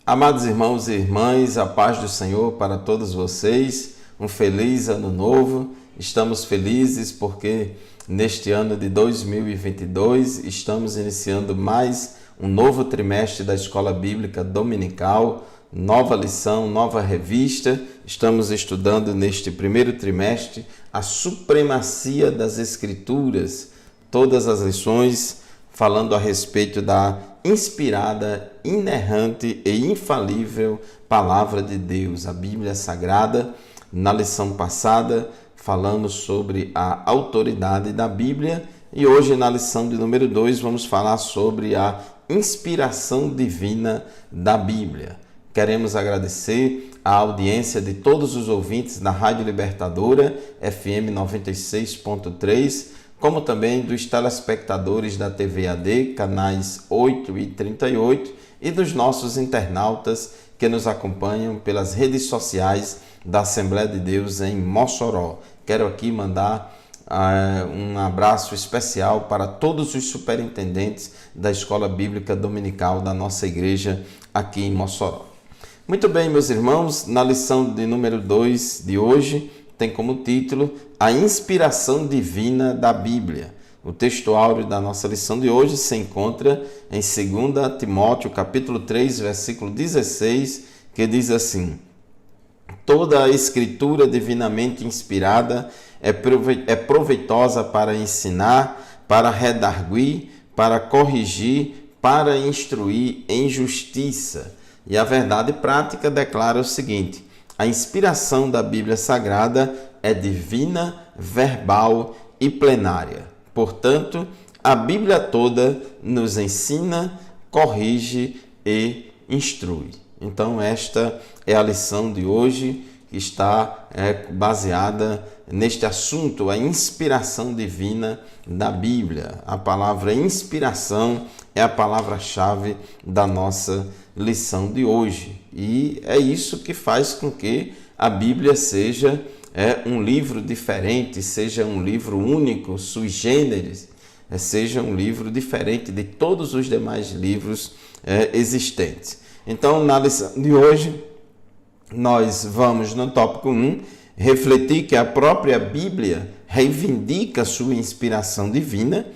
Amados irmãos e irmãs, a paz do Senhor para todos vocês, um feliz ano novo. Estamos felizes porque neste ano de 2022 estamos iniciando mais um novo trimestre da Escola Bíblica Dominical, nova lição, nova revista. Estamos estudando neste primeiro trimestre a supremacia das Escrituras, todas as lições falando a respeito da inspirada, inerrante e infalível Palavra de Deus, a Bíblia Sagrada. Na lição passada, falamos sobre a autoridade da Bíblia e hoje, na lição de número 2, vamos falar sobre a inspiração divina da Bíblia. Queremos agradecer a audiência de todos os ouvintes da Rádio Libertadora, FM 96.3, como também dos telespectadores da TV AD, canais 8 e 38, e dos nossos internautas que nos acompanham pelas redes sociais da Assembleia de Deus em Mossoró. Quero aqui mandar um abraço especial para todos os superintendentes da Escola Bíblica Dominical da nossa igreja aqui em Mossoró. Muito bem, meus irmãos, na lição de número 2 de hoje, tem como título A Inspiração Divina da Bíblia. O texto áureo da nossa lição de hoje se encontra em 2 Timóteo, capítulo 3, versículo 16, que diz assim: Toda a Escritura divinamente inspirada é proveitosa para ensinar, para redarguir, para corrigir, para instruir em justiça. E a verdade prática declara o seguinte: a inspiração da Bíblia Sagrada é divina, verbal e plenária. Portanto, a Bíblia toda nos ensina, corrige e instrui. Então, esta é a lição de hoje, que está baseada neste assunto, a inspiração divina da Bíblia. A palavra inspiração é a palavra-chave da nossa lição de hoje. E é isso que faz com que a Bíblia seja um livro diferente, seja um livro único, sui generis, seja um livro diferente de todos os demais livros existentes. Então, na lição de hoje, nós vamos, no tópico 1, refletir que a própria Bíblia reivindica sua inspiração divina.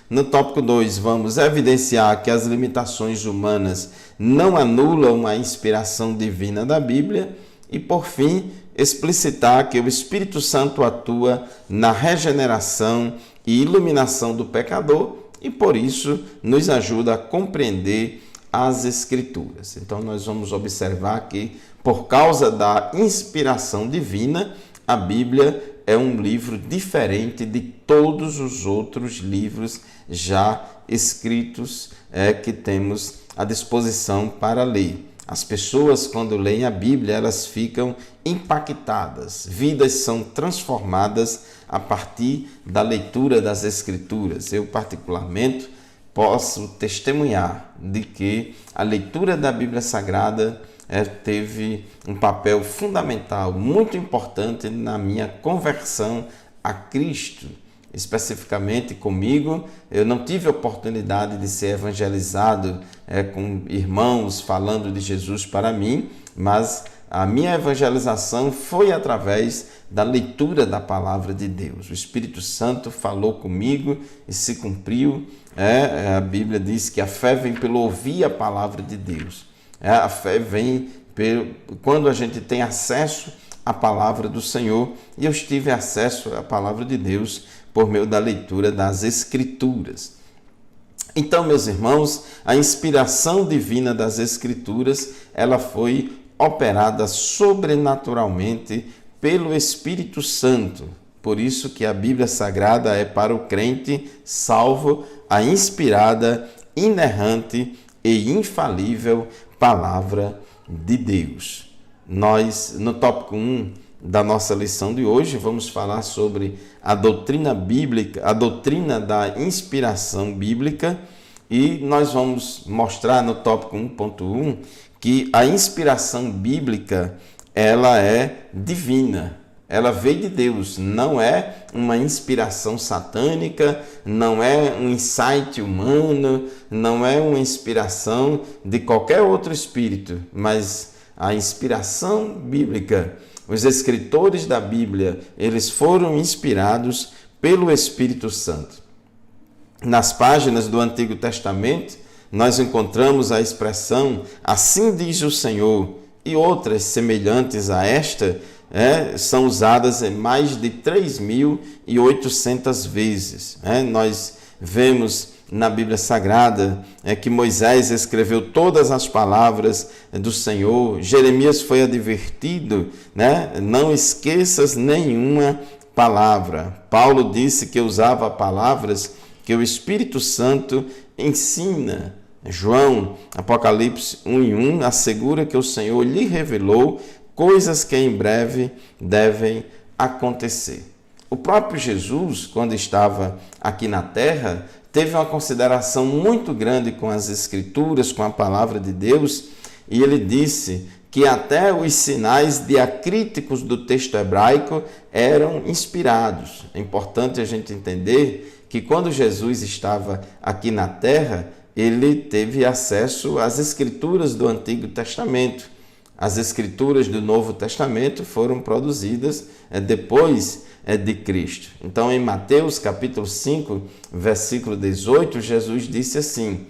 No tópico 2, vamos evidenciar que as limitações humanas não anulam a inspiração divina da Bíblia. E, por fim, explicitar que o Espírito Santo atua na regeneração e iluminação do pecador e, por isso, nos ajuda a compreender as Escrituras. Então, nós vamos observar que, por causa da inspiração divina, a Bíblia é um livro diferente de todos os outros livros já escritos que temos à disposição para ler. As pessoas, quando leem a Bíblia, elas ficam impactadas. Vidas são transformadas a partir da leitura das Escrituras. Eu, particularmente, posso testemunhar de que a leitura da Bíblia Sagrada teve um papel fundamental, muito importante na minha conversão a Cristo. Especificamente comigo, eu não tive oportunidade de ser evangelizado com irmãos falando de Jesus para mim, mas a minha evangelização foi através da leitura da Palavra de Deus. O Espírito Santo falou comigo e se cumpriu. A Bíblia diz que a fé vem pelo ouvir a Palavra de Deus. A fé vem quando a gente tem acesso à Palavra do Senhor, e eu tive acesso à Palavra de Deus por meio da leitura das Escrituras. Então, meus irmãos, a inspiração divina das Escrituras, ela foi operada sobrenaturalmente pelo Espírito Santo. Por isso que a Bíblia Sagrada é para o crente salvo a inspirada, inerrante e infalível Palavra de Deus. Nós, no tópico 1 da nossa lição de hoje, vamos falar sobre a doutrina bíblica, a doutrina da inspiração bíblica, e nós vamos mostrar no tópico 1.1 que a inspiração bíblica ela é divina. ela veio de Deus, não é uma inspiração satânica, não é um insight humano, não é uma inspiração de qualquer outro espírito, mas a inspiração bíblica. Os escritores da Bíblia, eles foram inspirados pelo Espírito Santo. Nas páginas do Antigo Testamento, nós encontramos a expressão "assim diz o Senhor", e outras semelhantes a esta são usadas em mais de 3.800 vezes. Nós vemos na Bíblia Sagrada que Moisés escreveu todas as palavras do Senhor. Jeremias foi advertido, não esqueças nenhuma palavra. Paulo disse que usava palavras que o Espírito Santo ensina. João, Apocalipse 1:1, assegura que o Senhor lhe revelou coisas que em breve devem acontecer. O próprio Jesus, quando estava aqui na terra, teve uma consideração muito grande com as Escrituras, com a palavra de Deus, e ele disse que até os sinais diacríticos do texto hebraico eram inspirados. É importante a gente entender que quando Jesus estava aqui na terra, ele teve acesso às Escrituras do Antigo Testamento. As Escrituras do Novo Testamento foram produzidas depois de Cristo. Então, em Mateus capítulo 5, versículo 18, Jesus disse assim: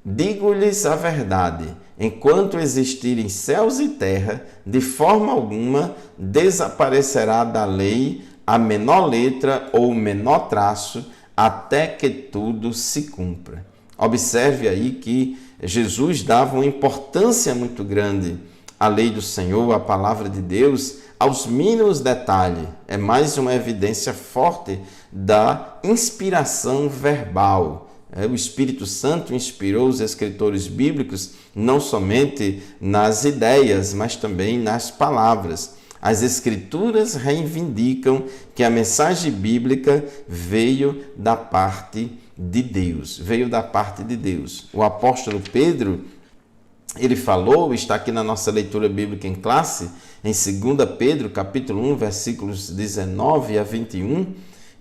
digo-lhes a verdade, enquanto existirem céus e terra, de forma alguma desaparecerá da lei a menor letra ou o menor traço, até que tudo se cumpra. Observe aí que Jesus dava uma importância muito grande à lei do Senhor, à palavra de Deus, aos mínimos detalhes. É mais uma evidência forte da inspiração verbal. O Espírito Santo inspirou os escritores bíblicos não somente nas ideias, mas também nas palavras. As Escrituras reivindicam que a mensagem bíblica veio da parte de Deus. Veio da parte de Deus. O apóstolo Pedro, ele falou, está aqui na nossa leitura bíblica em classe, em 2 Pedro, capítulo 1, versículos 19 a 21,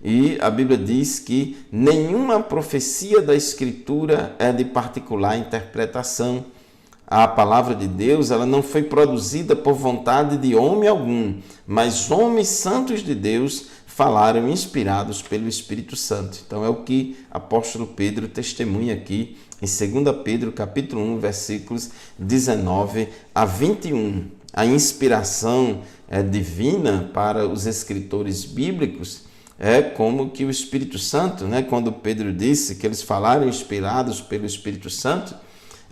e a Bíblia diz que nenhuma profecia da Escritura é de particular interpretação. A palavra de Deus, ela não foi produzida por vontade de homem algum, mas homens santos de Deus falaram inspirados pelo Espírito Santo. Então é o que o apóstolo Pedro testemunha aqui em 2 Pedro, capítulo 1, versículos 19 a 21. A inspiração divina para os escritores bíblicos é como que o Espírito Santo, quando Pedro disse que eles falaram inspirados pelo Espírito Santo,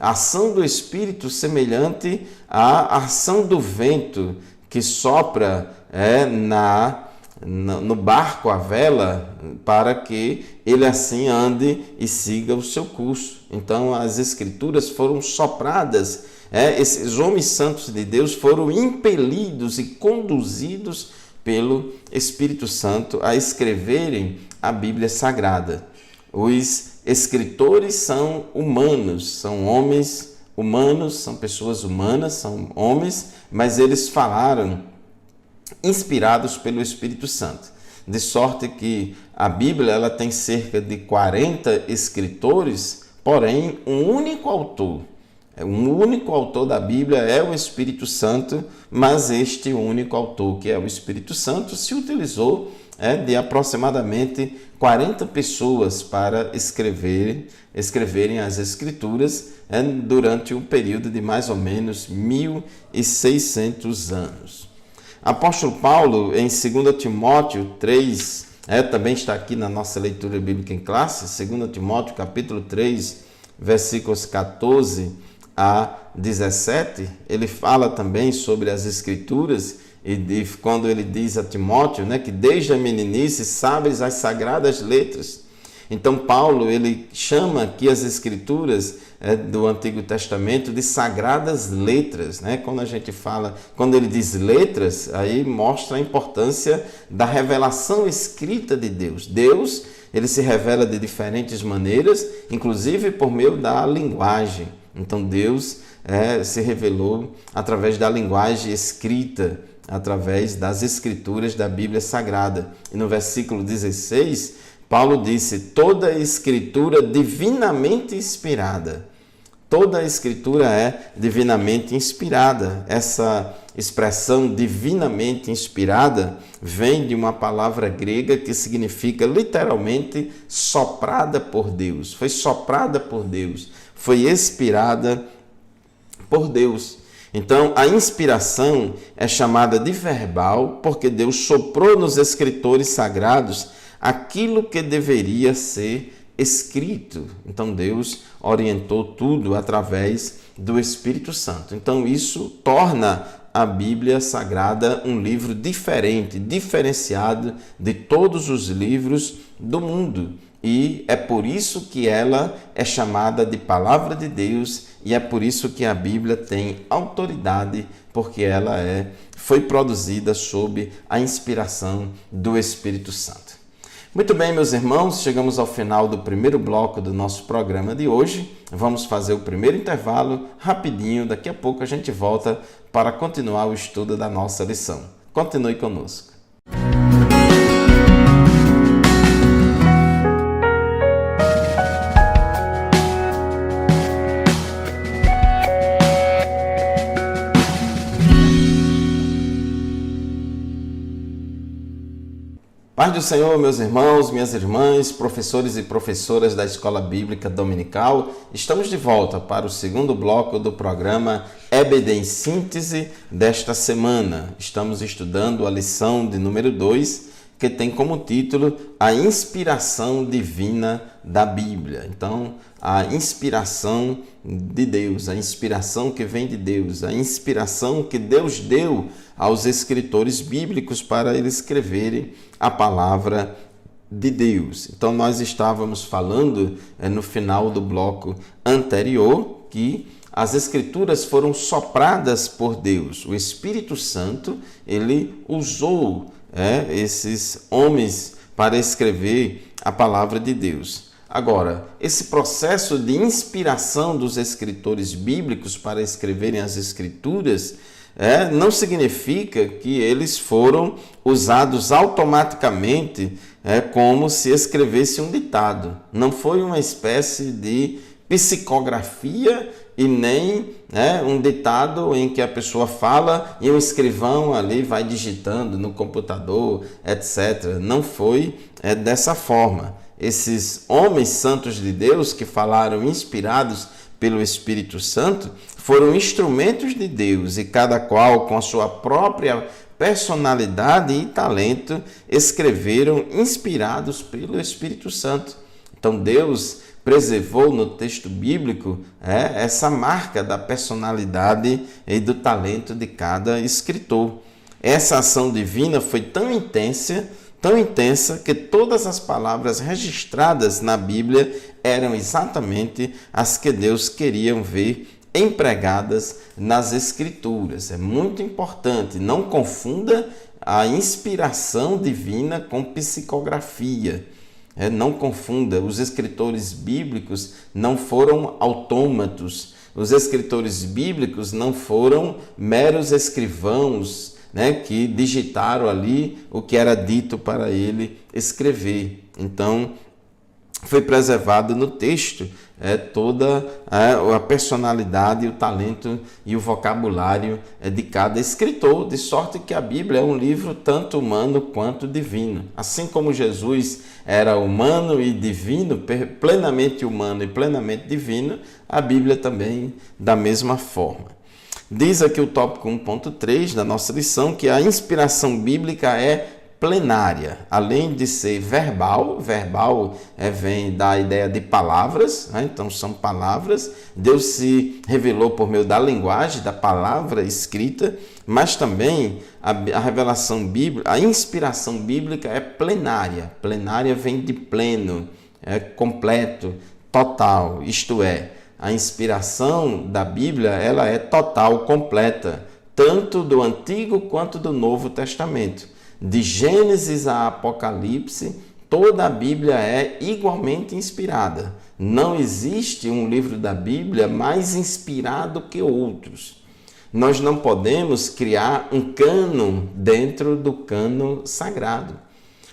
a ação do Espírito semelhante à ação do vento que sopra no barco à vela para que ele assim ande e siga o seu curso. Então as Escrituras foram sopradas, esses homens santos de Deus foram impelidos e conduzidos pelo Espírito Santo a escreverem a Bíblia Sagrada. Os escritores são humanos, são homens humanos, são pessoas humanas, são homens, mas eles falaram inspirados pelo Espírito Santo. De sorte que a Bíblia ela tem cerca de 40 escritores, porém um único autor. O único autor da Bíblia é o Espírito Santo, mas este único autor, que é o Espírito Santo, se utilizou de aproximadamente 40 pessoas para escreverem as Escrituras durante um período de mais ou menos 1.600 anos. Apóstolo Paulo, em 2 Timóteo 3, também está aqui na nossa leitura bíblica em classe, 2 Timóteo capítulo 3, versículos 14 a 17, ele fala também sobre as Escrituras, e quando ele diz a Timóteo que desde a meninice sabes as sagradas letras. Então Paulo ele chama aqui as Escrituras do Antigo Testamento de sagradas letras. Quando ele diz letras, aí mostra a importância da revelação escrita de Deus. Deus ele se revela de diferentes maneiras, inclusive por meio da linguagem. Então Deus se revelou através da linguagem escrita. através das escrituras da Bíblia Sagrada. E no versículo 16, Paulo disse: toda a escritura divinamente inspirada. Toda a escritura é divinamente inspirada. Essa expressão divinamente inspirada vem de uma palavra grega que significa literalmente soprada por Deus. Foi soprada por Deus, foi inspirada por Deus. Então, a inspiração é chamada de verbal porque Deus soprou nos escritores sagrados aquilo que deveria ser escrito. Então, Deus orientou tudo através do Espírito Santo. Então, isso torna a Bíblia Sagrada um livro diferente, diferenciado de todos os livros do mundo. E é por isso que ela é chamada de Palavra de Deus, e é por isso que a Bíblia tem autoridade, porque ela foi produzida sob a inspiração do Espírito Santo. Muito bem, meus irmãos, chegamos ao final do primeiro bloco do nosso programa de hoje. Vamos fazer o primeiro intervalo rapidinho, daqui a pouco a gente volta para continuar o estudo da nossa lição. Continue conosco. Paz do Senhor, meus irmãos, minhas irmãs, professores e professoras da Escola Bíblica Dominical, estamos de volta para o segundo bloco do programa EBD em Síntese desta semana. Estamos estudando a lição de número 2, que tem como título A Inspiração Divina da Bíblia. Então, a inspiração de Deus, a inspiração que vem de Deus, a inspiração que Deus deu aos escritores bíblicos para eles escreverem a palavra de Deus. Então, nós estávamos falando no final do bloco anterior que as escrituras foram sopradas por Deus. O Espírito Santo, ele usou esses homens para escrever a palavra de Deus. Agora, esse processo de inspiração dos escritores bíblicos para escreverem as escrituras não significa que eles foram usados automaticamente como se escrevesse um ditado. Não foi uma espécie de psicografia e nem um ditado em que a pessoa fala e o escrivão ali vai digitando no computador, etc. Não foi dessa forma. Esses homens santos de Deus que falaram inspirados pelo Espírito Santo foram instrumentos de Deus e cada qual com a sua própria personalidade e talento escreveram inspirados pelo Espírito Santo. Então Deus preservou no texto bíblico essa marca da personalidade e do talento de cada escritor. Essa ação divina foi tão intensa que todas as palavras registradas na Bíblia eram exatamente as que Deus queria ver empregadas nas Escrituras. É muito importante, não confunda a inspiração divina com psicografia. Não confunda, os escritores bíblicos não foram autômatos, os escritores bíblicos não foram meros escrivãos, que digitaram ali o que era dito para ele escrever. Então, foi preservado no texto toda a personalidade, o talento e o vocabulário de cada escritor, de sorte que a Bíblia é um livro tanto humano quanto divino. Assim como Jesus era humano e divino, plenamente humano e plenamente divino, a Bíblia também da mesma forma. Diz aqui o tópico 1.3 da nossa lição que a inspiração bíblica é plenária, além de ser verbal vem da ideia de palavras, então são palavras, Deus se revelou por meio da linguagem, da palavra escrita, mas também a revelação bíblica, a inspiração bíblica é plenária, plenária vem de pleno, é completo, total, isto é, a inspiração da Bíblia ela é total, completa, tanto do Antigo quanto do Novo Testamento. De Gênesis a Apocalipse, toda a Bíblia é igualmente inspirada. Não existe um livro da Bíblia mais inspirado que outros. Nós não podemos criar um cânon dentro do cânon sagrado.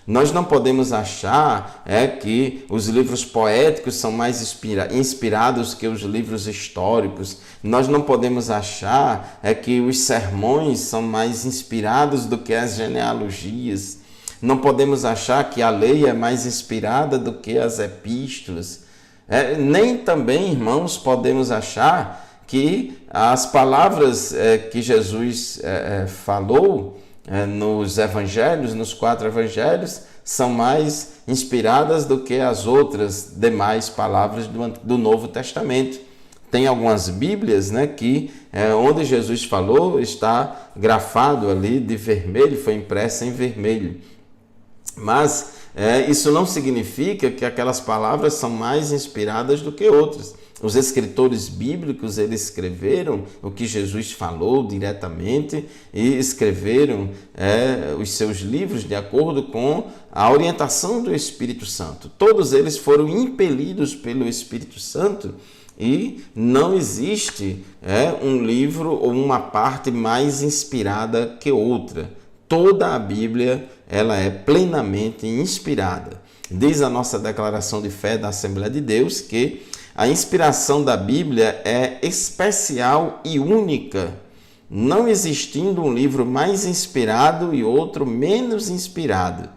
Nós não podemos achar que os livros poéticos são mais inspirados que os livros históricos. Nós não podemos achar que os sermões são mais inspirados do que as genealogias. Não podemos achar que a lei é mais inspirada do que as epístolas. Nem também, irmãos, podemos achar que as palavras que Jesus falou nos evangelhos, nos 4 evangelhos, são mais inspiradas do que as outras demais palavras do Novo Testamento. Tem algumas Bíblias, que onde Jesus falou está grafado ali de vermelho, foi impresso em vermelho. Mas isso não significa que aquelas palavras são mais inspiradas do que outras. Os escritores bíblicos, eles escreveram o que Jesus falou diretamente e escreveram os seus livros de acordo com a orientação do Espírito Santo. Todos eles foram impelidos pelo Espírito Santo e não existe um livro ou uma parte mais inspirada que outra. Toda a Bíblia ela é plenamente inspirada. Diz a nossa declaração de fé da Assembleia de Deus que a inspiração da Bíblia é especial e única, não existindo um livro mais inspirado e outro menos inspirado,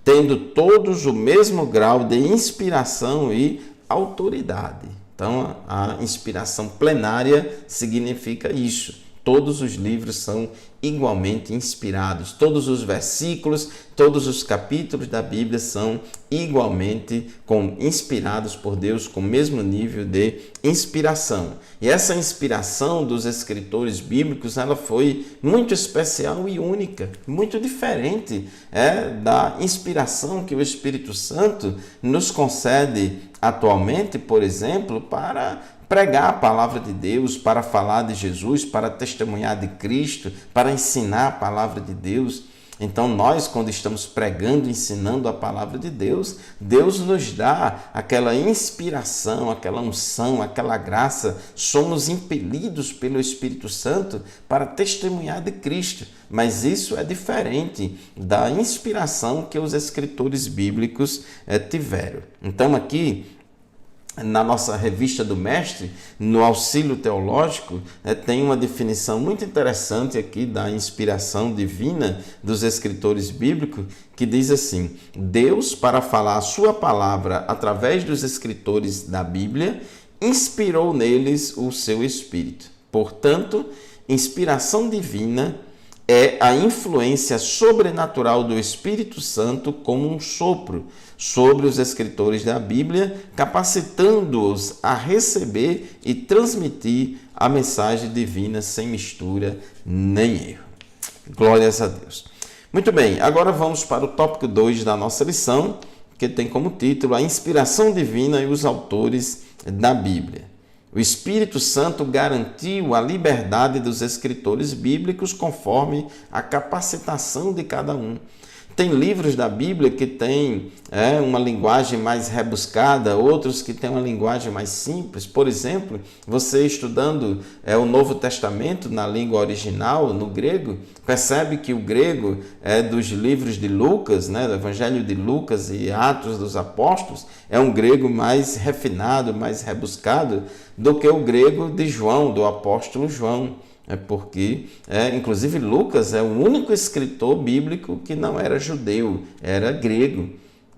tendo todos o mesmo grau de inspiração e autoridade. Então, a inspiração plenária significa isso. Todos os livros são igualmente inspirados. Todos os versículos, todos os capítulos da Bíblia são igualmente inspirados por Deus com o mesmo nível de inspiração. E essa inspiração dos escritores bíblicos, ela foi muito especial e única, muito diferente da inspiração que o Espírito Santo nos concede atualmente, por exemplo, para pregar a palavra de Deus, para falar de Jesus, para testemunhar de Cristo, para ensinar a palavra de Deus. Então nós, quando estamos pregando, ensinando a palavra de Deus, Deus nos dá aquela inspiração, aquela unção, aquela graça. Somos impelidos pelo Espírito Santo para testemunhar de Cristo. Mas isso é diferente da inspiração que os escritores bíblicos tiveram. Então aqui, na nossa revista do Mestre, no Auxílio Teológico, tem uma definição muito interessante aqui da inspiração divina dos escritores bíblicos, que diz assim: Deus, para falar a sua palavra através dos escritores da Bíblia, inspirou neles o seu Espírito. Portanto, inspiração divina é a influência sobrenatural do Espírito Santo como um sopro sobre os escritores da Bíblia, capacitando-os a receber e transmitir a mensagem divina sem mistura nem erro. Glórias a Deus. Muito bem, agora vamos para o tópico 2 da nossa lição, que tem como título A Inspiração Divina e os Autores da Bíblia. O Espírito Santo garantiu a liberdade dos escritores bíblicos conforme a capacitação de cada um. Tem livros da Bíblia que têm uma linguagem mais rebuscada, outros que têm uma linguagem mais simples. Por exemplo, você estudando o Novo Testamento na língua original, no grego, percebe que o grego dos livros de Lucas, do Evangelho de Lucas e Atos dos Apóstolos, é um grego mais refinado, mais rebuscado do que o grego de João, do apóstolo João. Porque, inclusive, Lucas é o único escritor bíblico que não era judeu, era grego.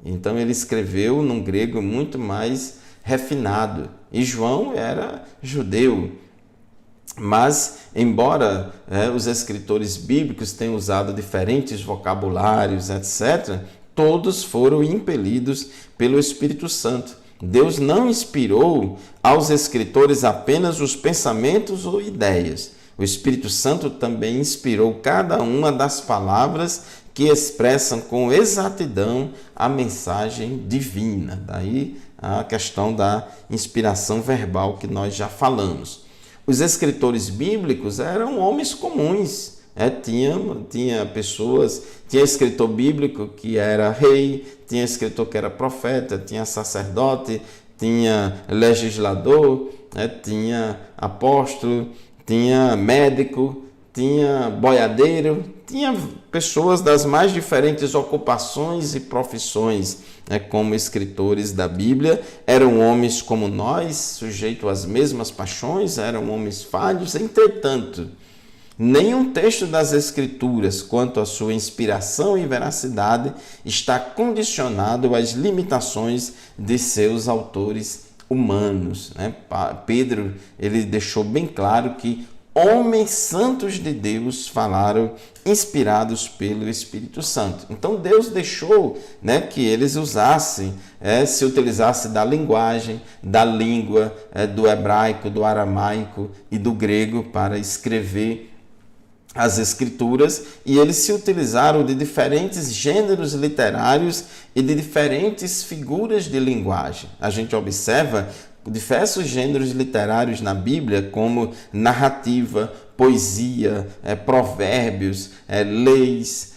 Então, ele escreveu num grego muito mais refinado. E João era judeu. Mas, embora os escritores bíblicos tenham usado diferentes vocabulários, etc., todos foram impelidos pelo Espírito Santo. Deus não inspirou aos escritores apenas os pensamentos ou ideias. O Espírito Santo também inspirou cada uma das palavras que expressam com exatidão a mensagem divina. Daí a questão da inspiração verbal que nós já falamos. Os escritores bíblicos eram homens comuns. Tinha pessoas, tinha escritor bíblico que era rei, tinha escritor que era profeta, tinha sacerdote, tinha legislador, tinha apóstolo, tinha médico, tinha boiadeiro, tinha pessoas das mais diferentes ocupações e profissões, como escritores da Bíblia. Eram homens como nós, sujeitos às mesmas paixões, eram homens falhos. Entretanto, nenhum texto das Escrituras, quanto à sua inspiração e veracidade, está condicionado às limitações de seus autores humanos. Pedro, ele deixou bem claro que homens santos de Deus falaram inspirados pelo Espírito Santo. Então Deus deixou que eles usassem, se utilizassem da linguagem, da língua, do hebraico, do aramaico e do grego para escrever as Escrituras, e eles se utilizaram de diferentes gêneros literários e de diferentes figuras de linguagem. A gente observa diversos gêneros literários na Bíblia, como narrativa, poesia, provérbios, leis,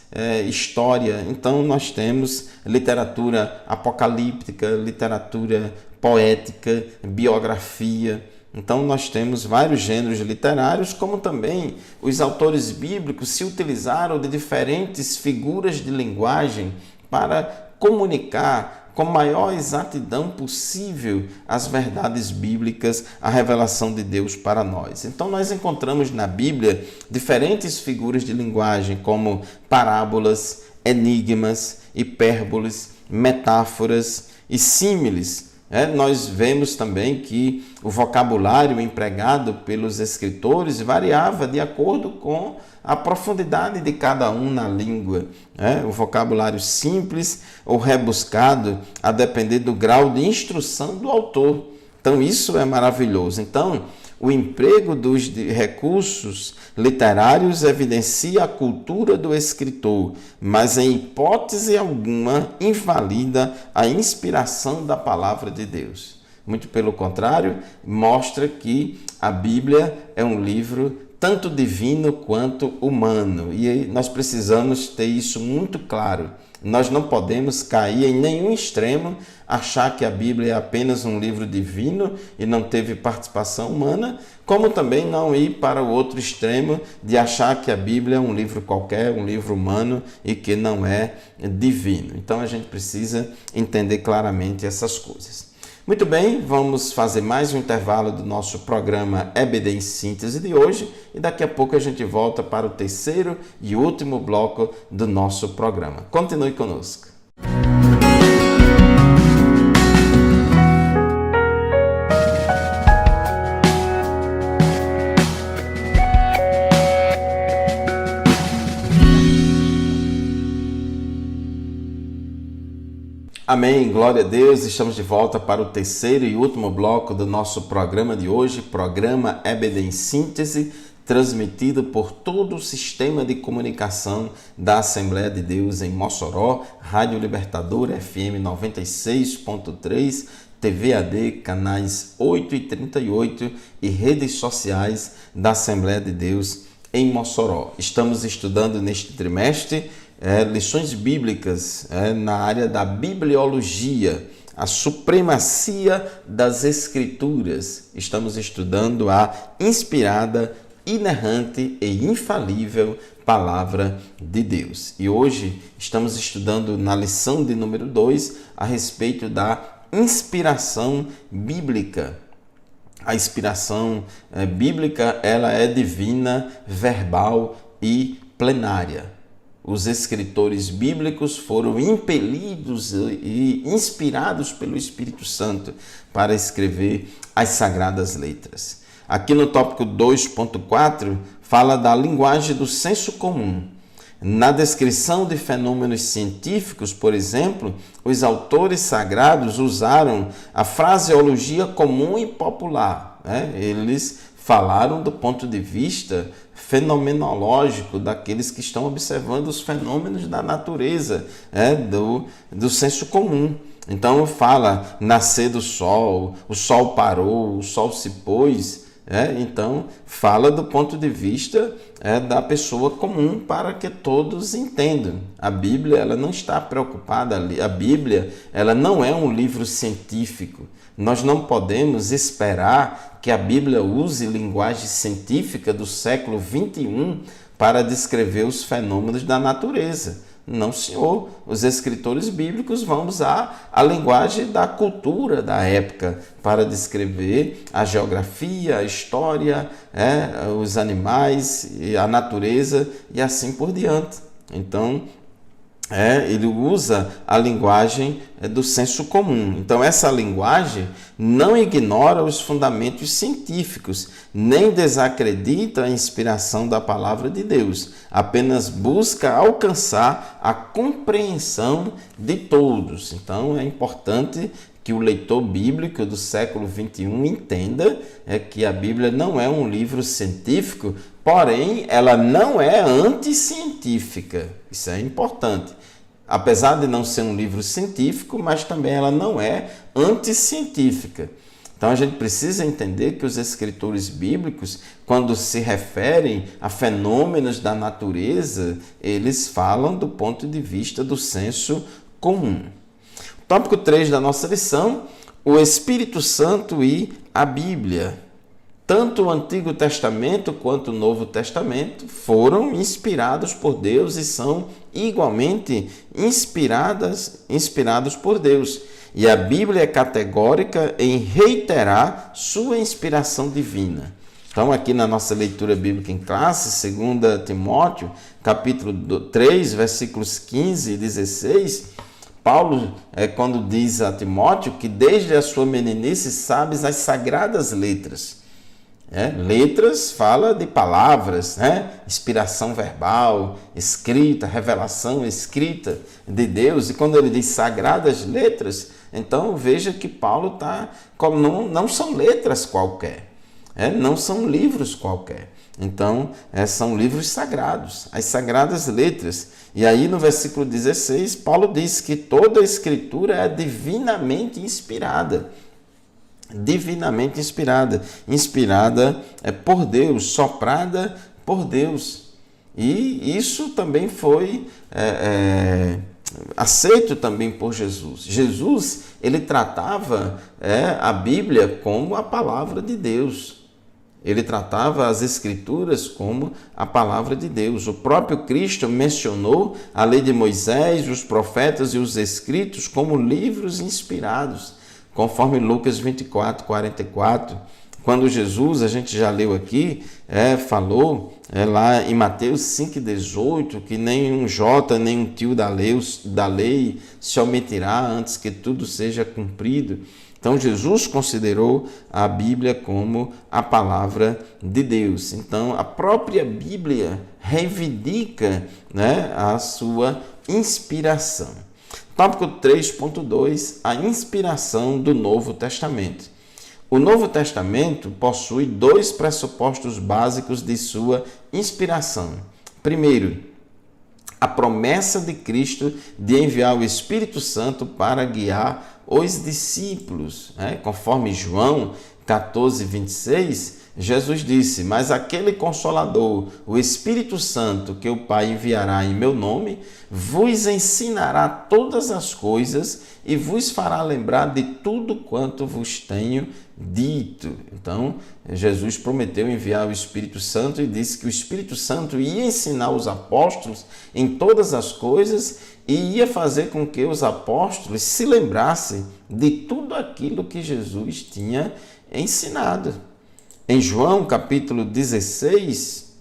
história. Então nós temos literatura apocalíptica, literatura poética, biografia. Então nós temos vários gêneros literários, como também os autores bíblicos se utilizaram de diferentes figuras de linguagem para comunicar com a maior exatidão possível as verdades bíblicas, a revelação de Deus para nós. Então nós encontramos na Bíblia diferentes figuras de linguagem, como parábolas, enigmas, hipérboles, metáforas e símiles. Nós vemos também que o vocabulário empregado pelos escritores variava de acordo com a profundidade de cada um na língua. O vocabulário simples ou rebuscado, a depender do grau de instrução do autor. Então isso é maravilhoso. Então, o emprego dos recursos literários evidencia a cultura do escritor, mas em hipótese alguma invalida a inspiração da palavra de Deus. Muito pelo contrário, mostra que a Bíblia é um livro tanto divino quanto humano. E nós precisamos ter isso muito claro. Nós não podemos cair em nenhum extremo, achar que a Bíblia é apenas um livro divino e não teve participação humana, como também não ir para o outro extremo de achar que a Bíblia é um livro qualquer, um livro humano e que não é divino. Então a gente precisa entender claramente essas coisas. Muito bem, vamos fazer mais um intervalo do nosso programa EBD em Síntese de hoje e daqui a pouco a gente volta para o terceiro e último bloco do nosso programa. Continue conosco. Amém, glória a Deus, estamos de volta para o terceiro e último bloco do nosso programa de hoje, programa EBD em Síntese, transmitido por todo o sistema de comunicação da Assembleia de Deus em Mossoró, Rádio Libertador FM 96.3, TV AD, canais 8 e 38 e redes sociais da Assembleia de Deus em Mossoró. Estamos estudando neste trimestre lições bíblicas na área da bibliologia, a supremacia das Escrituras. Estamos estudando a inspirada, inerrante e infalível Palavra de Deus. E hoje estamos estudando na lição de número 2 a respeito da inspiração bíblica. A inspiração bíblica, ela é divina, verbal e plenária. Os escritores bíblicos foram impelidos e inspirados pelo Espírito Santo para escrever as Sagradas Letras. Aqui no tópico 2.4 fala da linguagem do senso comum. Na descrição de fenômenos científicos, por exemplo, os autores sagrados usaram a fraseologia comum e popular. Eles falaram do ponto de vista fenomenológico daqueles que estão observando os fenômenos da natureza, do senso comum. Então fala nascer do sol, o sol parou, o sol se pôs. Então, fala do ponto de vista da pessoa comum para que todos entendam. A Bíblia ela não está preocupada ali. A Bíblia ela não é um livro científico. Nós não podemos esperar que a Bíblia use linguagem científica do século 21 para descrever os fenômenos da natureza. Não, senhor. Os escritores bíblicos vão usar a linguagem da cultura da época para descrever a geografia, a história, os animais, a natureza e assim por diante. Então, ele usa a linguagem do senso comum. Então, essa linguagem não ignora os fundamentos científicos, nem desacredita a inspiração da palavra de Deus, apenas busca alcançar a compreensão de todos. Então, é importante que o leitor bíblico do século 21 entenda que a Bíblia não é um livro científico, porém, ela não é anticientífica. Isso é importante. Apesar de não ser um livro científico, mas também ela não é anticientífica. Então, a gente precisa entender que os escritores bíblicos, quando se referem a fenômenos da natureza, eles falam do ponto de vista do senso comum. Tópico 3 da nossa lição, o Espírito Santo e a Bíblia. Tanto o Antigo Testamento quanto o Novo Testamento foram inspirados por Deus e são igualmente inspirados por Deus. E a Bíblia é categórica em reiterar sua inspiração divina. Então, aqui na nossa leitura bíblica em classe, 2 Timóteo, capítulo 3, versículos 15 e 16, Paulo, quando diz a Timóteo que desde a sua meninice sabes as sagradas letras. Letras fala de palavras, inspiração verbal, escrita, revelação escrita de Deus. E quando ele diz sagradas letras, então veja que Paulo não são letras qualquer, não são livros qualquer. Então, são livros sagrados, as sagradas letras. E aí no versículo 16, Paulo diz que toda a escritura é divinamente inspirada. Divinamente inspirada por Deus, soprada por Deus. E isso também foi aceito também por Jesus. Jesus, ele tratava a Bíblia como a palavra de Deus. Ele tratava as Escrituras como a palavra de Deus. O próprio Cristo mencionou a lei de Moisés, os profetas e os escritos como livros inspirados, conforme Lucas 24, 44. Quando Jesus, a gente já leu aqui, falou lá em Mateus 5,18, que nem um jota, nem um tio da lei se omitirá antes que tudo seja cumprido. Então, Jesus considerou a Bíblia como a palavra de Deus. Então, a própria Bíblia reivindica a sua inspiração. Tópico 3.2, a inspiração do Novo Testamento. O Novo Testamento possui dois pressupostos básicos de sua inspiração. Primeiro, a promessa de Cristo de enviar o Espírito Santo para guiar os discípulos. Conforme João 14, 26, Jesus disse: mas aquele Consolador, o Espírito Santo, que o Pai enviará em meu nome, vos ensinará todas as coisas e vos fará lembrar de tudo quanto vos tenho dito. Então, Jesus prometeu enviar o Espírito Santo e disse que o Espírito Santo ia ensinar os apóstolos em todas as coisas e ia fazer com que os apóstolos se lembrassem de tudo aquilo que Jesus tinha ensinado. Em João capítulo 16,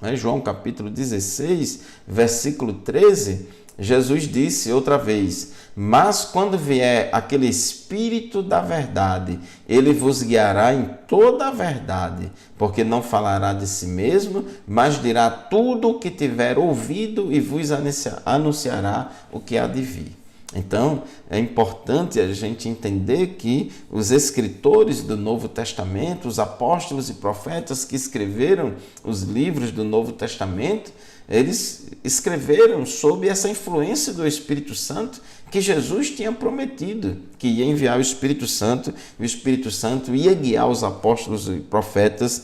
versículo 13, Jesus disse outra vez: mas quando vier aquele Espírito da verdade, ele vos guiará em toda a verdade, porque não falará de si mesmo, mas dirá tudo o que tiver ouvido e vos anunciará o que há de vir. Então, é importante a gente entender que os escritores do Novo Testamento, os apóstolos e profetas que escreveram os livros do Novo Testamento, eles escreveram sob essa influência do Espírito Santo que Jesus tinha prometido, que ia enviar o Espírito Santo ia guiar os apóstolos e profetas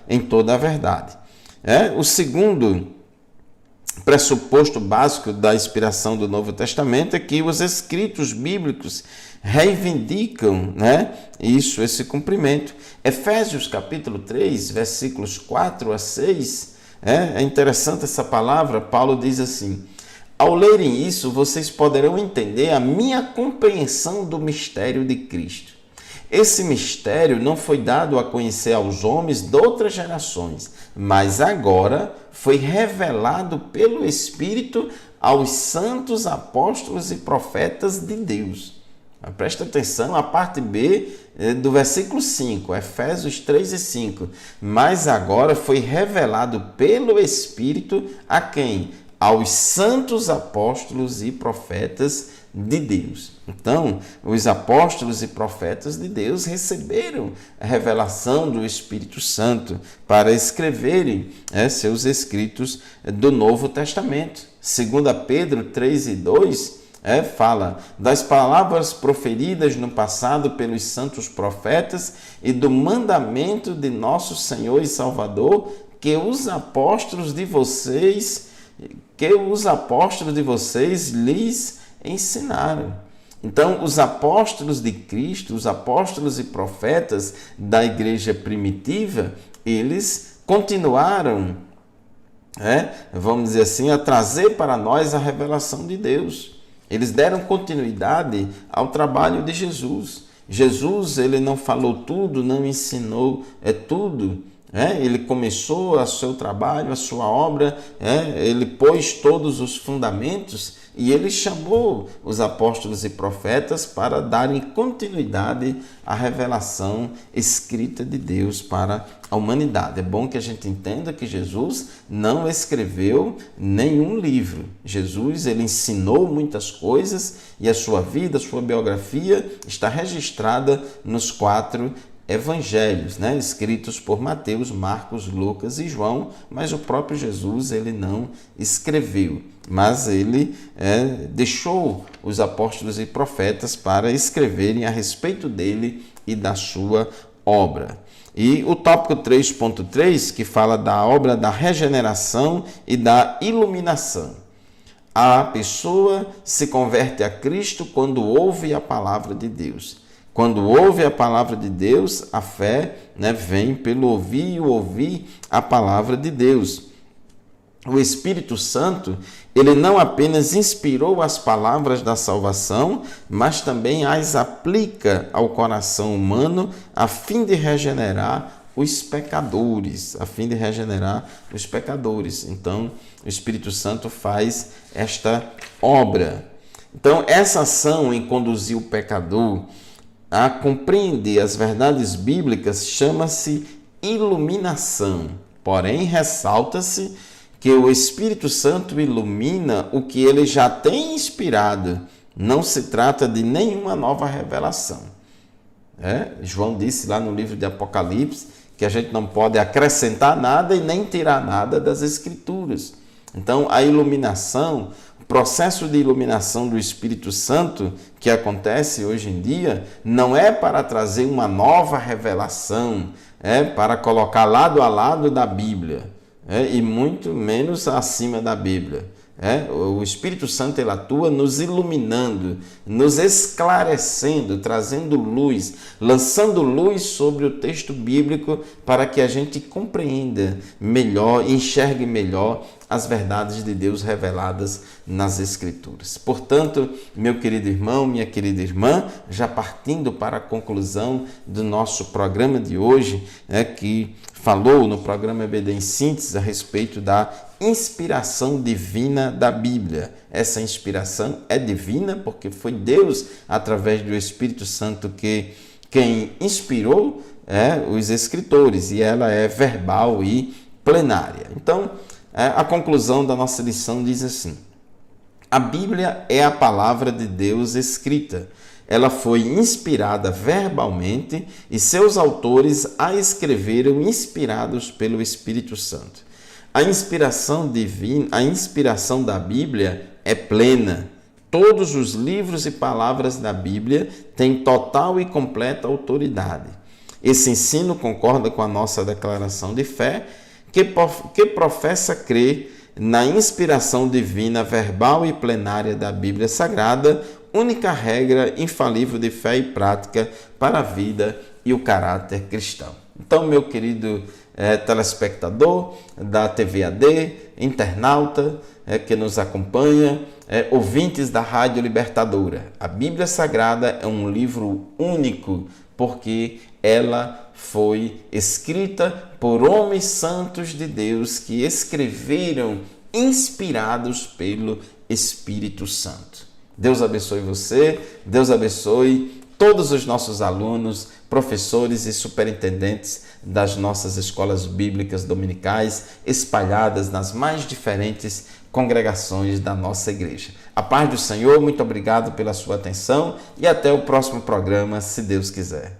em toda a verdade. O segundo pressuposto básico da inspiração do Novo Testamento é que os escritos bíblicos reivindicam, esse cumprimento. Efésios capítulo 3, versículos 4 a 6, é interessante essa palavra. Paulo diz assim: ao lerem isso, vocês poderão entender a minha compreensão do mistério de Cristo. Esse mistério não foi dado a conhecer aos homens de outras gerações, mas agora foi revelado pelo Espírito aos santos apóstolos e profetas de Deus. Presta atenção, a parte B do versículo 5, Efésios 3 e 5. Mas agora foi revelado pelo Espírito a quem? Aos santos apóstolos e profetas de Deus. Então, os apóstolos e profetas de Deus receberam a revelação do Espírito Santo para escreverem seus escritos do Novo Testamento. 2 Pedro 3 e 2 fala das palavras proferidas no passado pelos santos profetas e do mandamento de nosso Senhor e Salvador que os apóstolos de vocês lhes ensinaram. Então, os apóstolos de Cristo, os apóstolos e profetas da igreja primitiva, eles continuaram, vamos dizer assim, a trazer para nós a revelação de Deus. Eles deram continuidade ao trabalho de Jesus. Jesus, ele não falou tudo, não ensinou tudo. Ele começou o seu trabalho, a sua obra, ele pôs todos os fundamentos e ele chamou os apóstolos e profetas para darem continuidade à revelação escrita de Deus para a humanidade. É bom que a gente entenda que Jesus não escreveu nenhum livro. Jesus, ele ensinou muitas coisas e a sua vida, a sua biografia está registrada nos 4 evangelhos, escritos por Mateus, Marcos, Lucas e João, mas o próprio Jesus ele não escreveu, mas ele deixou os apóstolos e profetas para escreverem a respeito dele e da sua obra. E o tópico 3.3, que fala da obra da regeneração e da iluminação. A pessoa se converte a Cristo quando ouve a palavra de Deus. Quando ouve a palavra de Deus, a fé vem pelo ouvir e ouvir a palavra de Deus. O Espírito Santo, ele não apenas inspirou as palavras da salvação, mas também as aplica ao coração humano a fim de regenerar os pecadores, Então, o Espírito Santo faz esta obra. Então, essa ação em conduzir o pecador a compreender as verdades bíblicas chama-se iluminação. Porém, ressalta-se que o Espírito Santo ilumina o que ele já tem inspirado. Não se trata de nenhuma nova revelação. João disse lá no livro de Apocalipse que a gente não pode acrescentar nada e nem tirar nada das Escrituras. Então, a iluminação, o processo de iluminação do Espírito Santo que acontece hoje em dia, não é para trazer uma nova revelação, para colocar lado a lado da Bíblia, e muito menos acima da Bíblia. O Espírito Santo ele atua nos iluminando, nos esclarecendo, trazendo luz, lançando luz sobre o texto bíblico para que a gente compreenda melhor, enxergue melhor as verdades de Deus reveladas nas Escrituras. Portanto, meu querido irmão, minha querida irmã, já partindo para a conclusão do nosso programa de hoje, que falou no programa EBD em Síntese a respeito da inspiração divina da Bíblia. Essa inspiração é divina porque foi Deus, através do Espírito Santo, quem inspirou os escritores, e ela é verbal e plenária. Então, a conclusão da nossa lição diz assim: a Bíblia é a palavra de Deus escrita. Ela foi inspirada verbalmente e seus autores a escreveram inspirados pelo Espírito Santo. A inspiração divina, a inspiração da Bíblia é plena. Todos os livros e palavras da Bíblia têm total e completa autoridade. Esse ensino concorda com a nossa declaração de fé, que professa crer na inspiração divina verbal e plenária da Bíblia Sagrada, única regra infalível de fé e prática para a vida e o caráter cristão. Então, meu querido telespectador da TV AD, internauta que nos acompanha, ouvintes da Rádio Libertadora, a Bíblia Sagrada é um livro único porque ela foi escrita por homens santos de Deus que escreveram inspirados pelo Espírito Santo. Deus abençoe você, Deus abençoe todos os nossos alunos, professores e superintendentes das nossas escolas bíblicas dominicais espalhadas nas mais diferentes congregações da nossa igreja. A paz do Senhor, muito obrigado pela sua atenção e até o próximo programa, se Deus quiser.